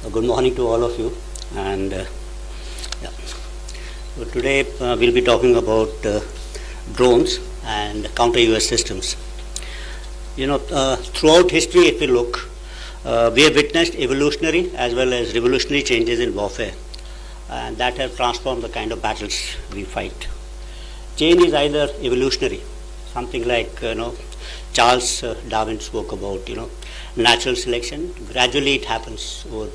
Good morning to all of you. And yeah. So today we'll be talking about drones and counter UAS systems. Throughout history, if we look, we have witnessed evolutionary as well as revolutionary changes in warfare, and that have transformed the kind of battles we fight. Change is either evolutionary, something like Charles Darwin spoke about, natural selection. Gradually, it happens over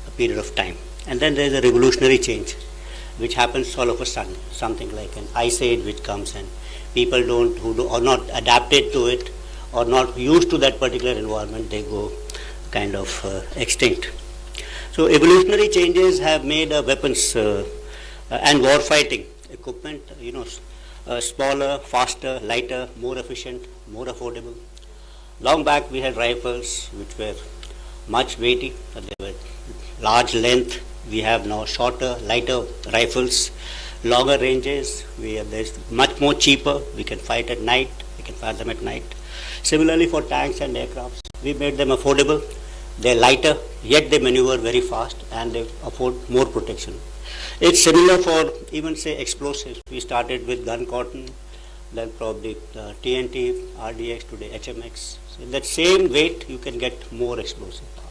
a period of time, and then there is a revolutionary change, which happens all of a sudden, something like an ice age which comes, and people who are not adapted to it or not used to that particular environment, they go kind of extinct. So evolutionary changes have made weapons and war fighting equipment, smaller, faster, lighter, more efficient, more affordable. Long back we had rifles which were much weighty, they were large length. We have now shorter, lighter rifles, longer ranges. There's much more cheaper. We can fight at night. We can fire them at night. Similarly for tanks and aircrafts, we made them affordable. They're lighter, yet they maneuver very fast and they afford more protection. It's similar for even say explosives. We started with gun cotton, then probably TNT, RDX, today HMX. So in that same weight, you can get more explosive power.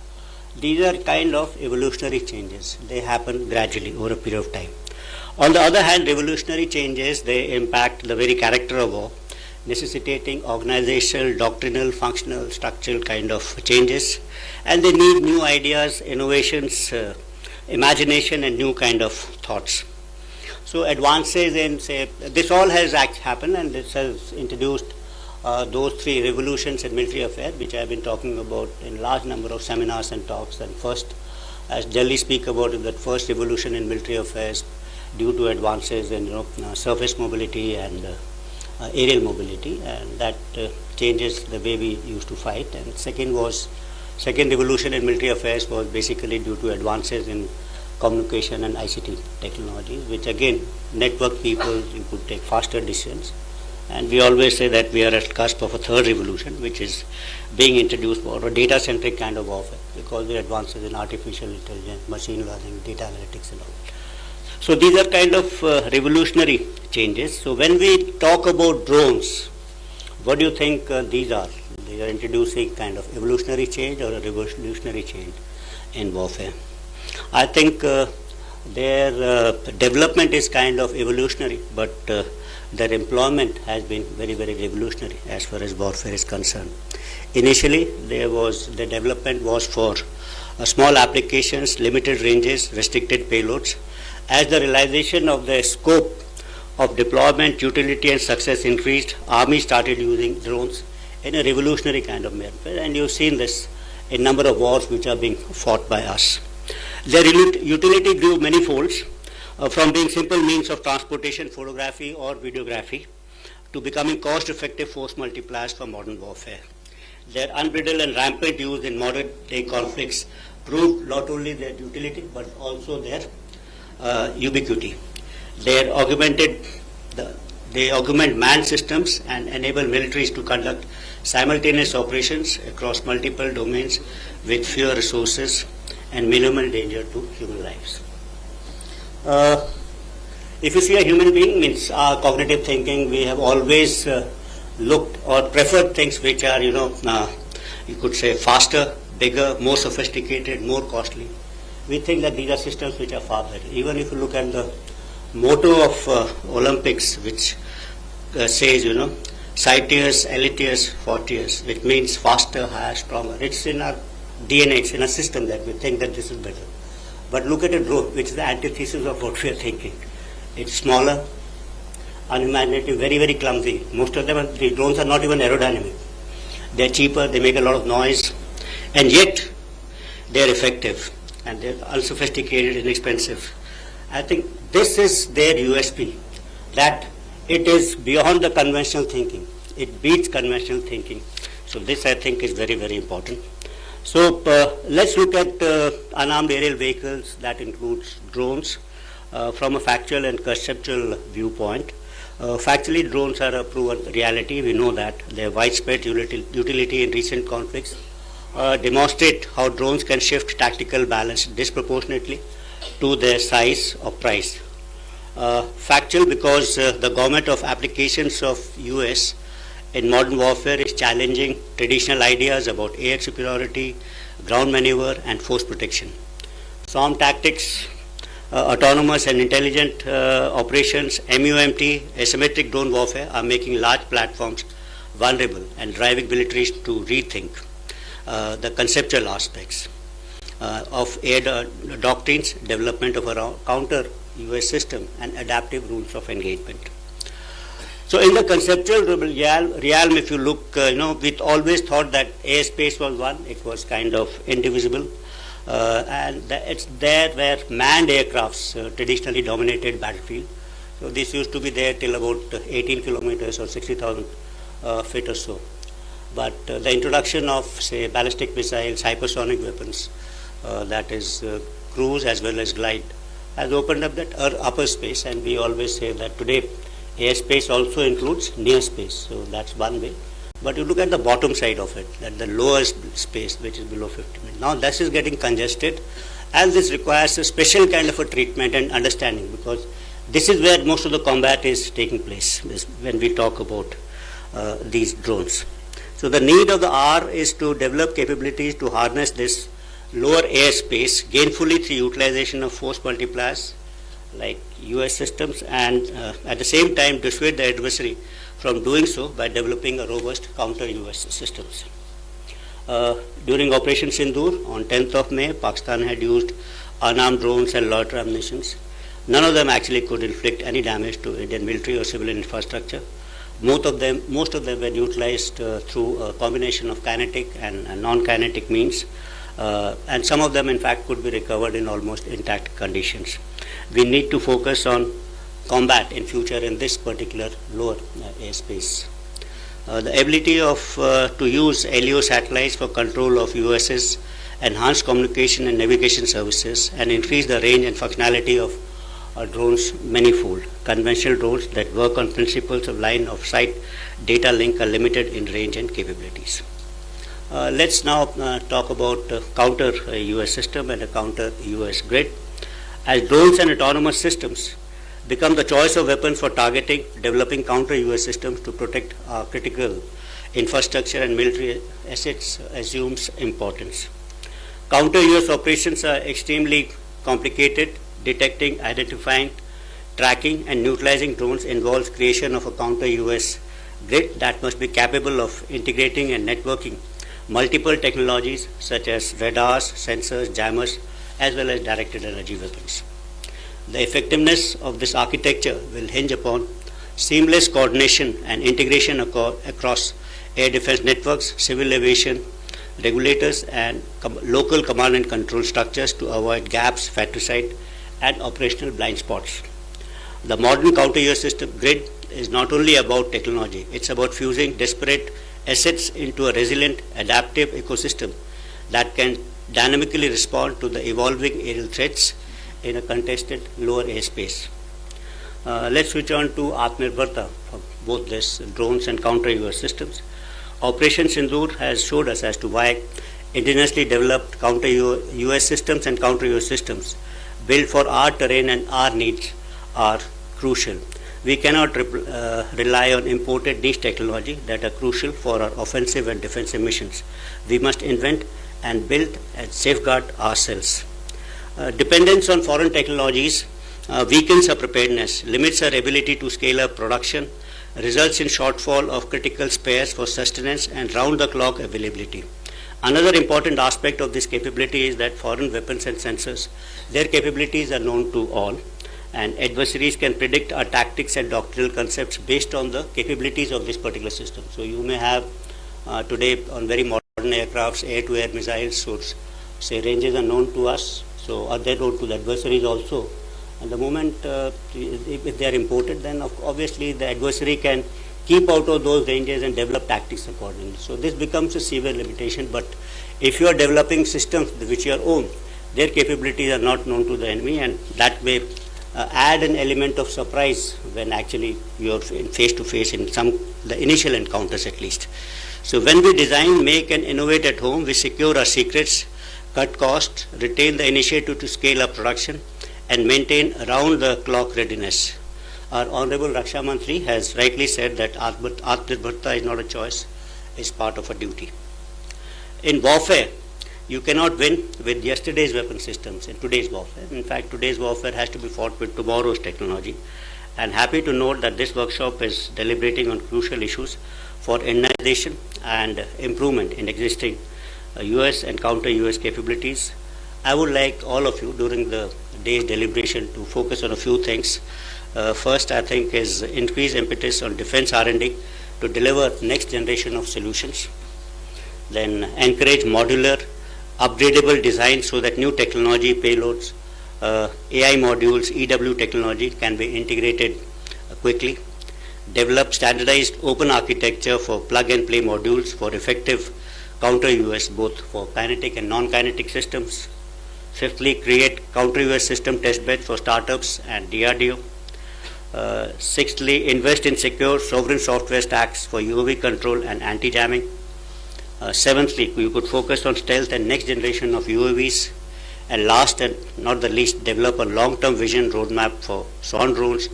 These are kind of evolutionary changes. They happen gradually over a period of time. On the other hand, revolutionary changes, they impact the very character of war, necessitating organizational, doctrinal, functional, structural kind of changes, and they need new ideas, innovations, imagination, and new kind of thoughts. So advances in, say, this all has happened, and this has introduced those three revolutions in military affairs, which I have been talking about in large number of seminars and talks. And first, as Delhi speak about that first revolution in military affairs due to advances in surface mobility and aerial mobility, and that changes the way we used to fight. And second revolution in military affairs was basically due to advances in communication and ICT technologies, which again network people, you could take faster decisions. And we always say that we are at the cusp of a third revolution, which is being introduced for a data-centric kind of warfare, because the advances in artificial intelligence, machine learning, data analytics and all. So these are kind of revolutionary changes. So when we talk about drones, what do you think these are? They are introducing kind of evolutionary change or a revolutionary change in warfare. I think their development is kind of evolutionary, but their employment has been very, very revolutionary as far as warfare is concerned. Initially, the development was for small applications, limited ranges, restricted payloads. As the realization of the scope of deployment, utility and success increased, Army started using drones in a revolutionary kind of manner. And you've seen this in number of wars which are being fought by us. Their utility grew many folds, from being simple means of transportation, photography or videography, to becoming cost-effective force multipliers for modern warfare. Their unbridled and rampant use in modern-day conflicts proved not only their utility but also their ubiquity. They augment manned systems and enable militaries to conduct simultaneous operations across multiple domains with fewer resources and minimal danger to human lives. If you see a human being, means our cognitive thinking, we have always looked or preferred things which are, you could say faster, bigger, more sophisticated, more costly. We think that these are systems which are far better. Even if you look at the motto of Olympics, which says, Citius, Elitius, Fortius, which means faster, higher, stronger. It's in our DNA, it's in our system that we think that this is better. But look at a drone, which is the antithesis of what we are thinking. It's smaller, unimaginative, very, very clumsy. Most of them, the drones are not even aerodynamic. They're cheaper, they make a lot of noise, and yet they're effective, and they're unsophisticated, inexpensive. I think this is their USP, that it is beyond the conventional thinking. It beats conventional thinking. So this, I think, is very, very important. So let's look at unarmed aerial vehicles. That includes drones from a factual and conceptual viewpoint. Factually, drones are a proven reality. We know that they have widespread utility in recent conflicts. demonstrate how drones can shift tactical balance disproportionately to their size or price. Factual because the government of applications of US in modern warfare is challenging traditional ideas about air superiority, ground maneuver and force protection. Swarm tactics, autonomous and intelligent operations, MUMT, asymmetric drone warfare are making large platforms vulnerable and driving militaries to rethink the conceptual aspects of air doctrines, development of a counter US system and adaptive rules of engagement. So in the conceptual realm, if you look, we always thought that airspace was one, it was kind of indivisible. And it's there where manned aircrafts traditionally dominated battlefield. So this used to be there till about 18 kilometers or 60,000 feet or so. But the introduction of, say, ballistic missiles, hypersonic weapons, that is cruise as well as glide, has opened up that upper space, and we always say that today airspace also includes near space. So that's one way. But you look at the bottom side of it, that the lower space, which is below 50 meters. Now this is getting congested, and this requires a special kind of a treatment and understanding, because this is where most of the combat is taking place when we talk about these drones. So the need of the hour is to develop capabilities to harness this lower airspace gainfully through utilization of force multipliers like US systems, and at the same time dissuade the adversary from doing so by developing a robust counter US systems. During Operation Sindoor on 10th of May, Pakistan had used unarmed drones and loiter ammunitions. None of them actually could inflict any damage to Indian military or civilian infrastructure. Most of them were utilized through a combination of kinetic and non-kinetic means, and some of them in fact could be recovered in almost intact conditions. We need to focus on combat in future in this particular lower airspace. The ability to use LEO satellites for control of USS, enhance communication and navigation services, and increase the range and functionality of drones manifold. Conventional drones that work on principles of line of sight data link are limited in range and capabilities. Let's now talk about counter US system and a counter US grid. As drones and autonomous systems become the choice of weapons for targeting, developing counter US systems to protect our critical infrastructure and military assets assumes importance. Counter US operations are extremely complicated. Detecting, identifying, tracking and neutralizing drones involves creation of a counter US grid that must be capable of integrating and networking multiple technologies such as radars, sensors, jammers, as well as directed energy weapons. The effectiveness of this architecture will hinge upon seamless coordination and integration across air defense networks, civil aviation, regulators, and local command and control structures to avoid gaps, fratricide, and operational blind spots. The modern counter-US system grid is not only about technology, it's about fusing disparate assets into a resilient, adaptive ecosystem that can dynamically respond to the evolving aerial threats in a contested lower airspace. Let's switch on to Atmanirbharta for both this drones and counter-US systems. Operation Sindoor has showed us as to why indigenously developed counter-US systems and counter-US systems built for our terrain and our needs are crucial. We cannot rely on imported niche technology that are crucial for our offensive and defensive missions. We must invent and build and safeguard ourselves. Dependence on foreign technologies weakens our preparedness, limits our ability to scale up production, results in shortfall of critical spares for sustenance and round-the-clock availability. Another important aspect of this capability is that foreign weapons and sensors, their capabilities are known to all, and adversaries can predict our tactics and doctrinal concepts based on the capabilities of this particular system. So you may have today on very modern aircrafts air-to-air missiles, so say ranges are known to us, so are they known to the adversaries also. And the moment if they are imported, then obviously the adversary can keep out of those ranges and develop tactics accordingly. So this becomes a severe limitation, but if you are developing systems which you own, their capabilities are not known to the enemy, and that may add an element of surprise when actually you are face to face in the initial encounters at least. So when we design, make and innovate at home, we secure our secrets, cut costs, retain the initiative to scale up production, and maintain around-the-clock readiness. Our Honorable Raksha Mantri has rightly said that Atmanirbharta is not a choice, it's part of a duty. In warfare, you cannot win with yesterday's weapon systems in today's warfare. In fact, today's warfare has to be fought with tomorrow's technology. And happy to note that this workshop is deliberating on crucial issues for Indianization and improvement in existing US and counter-US capabilities. I would like all of you during the day's deliberation to focus on a few things. First, I think, is increased impetus on defense R&D to deliver next generation of solutions. Then encourage modular, upgradable design so that new technology payloads, AI modules, EW technology can be integrated quickly. Develop standardized open architecture for plug-and-play modules for effective counter-US, both for kinetic and non-kinetic systems. Fifthly, create counter-US system testbed for startups and DRDO. Sixthly, invest in secure sovereign software stacks for UAV control and anti-jamming. Seventhly, you could focus on stealth and next generation of UAVs. And last and not the least, develop a long-term vision roadmap for SON drones,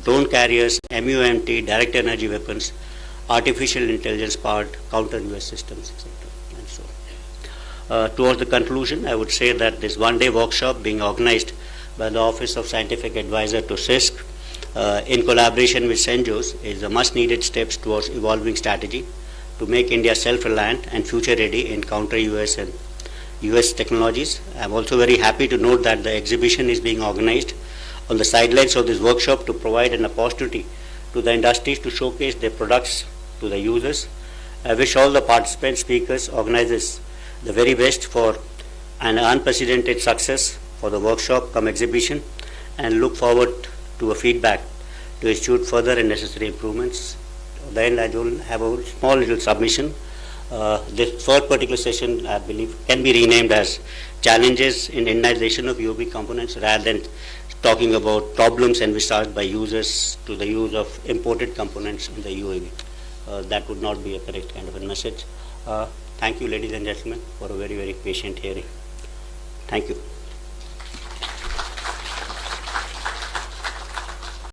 drone carriers, MUMT, direct energy weapons, artificial intelligence-powered counter-US systems, etc. And so, towards the conclusion, I would say that this one-day workshop being organized by the Office of Scientific Advisor to CISC in collaboration with CENJOS is a much-needed steps towards evolving strategy to make India self-reliant and future-ready in counter-US and US technologies. I'm also very happy to note that the exhibition is being organized on the sidelines of this workshop to provide an opportunity to the industries to showcase their products to the users. I wish all the participants, speakers, organizers the very best for an unprecedented success for the workshop come exhibition, and look forward to a feedback to institute further and necessary improvements. Then I will have a small little submission. This third particular session, I believe, can be renamed as Challenges in Indianization of UAV Components, rather than talking about problems envisaged by users to the use of imported components in the UAV. That would not be a correct kind of a message. Thank you, ladies and gentlemen, for a very, very patient hearing. Thank you.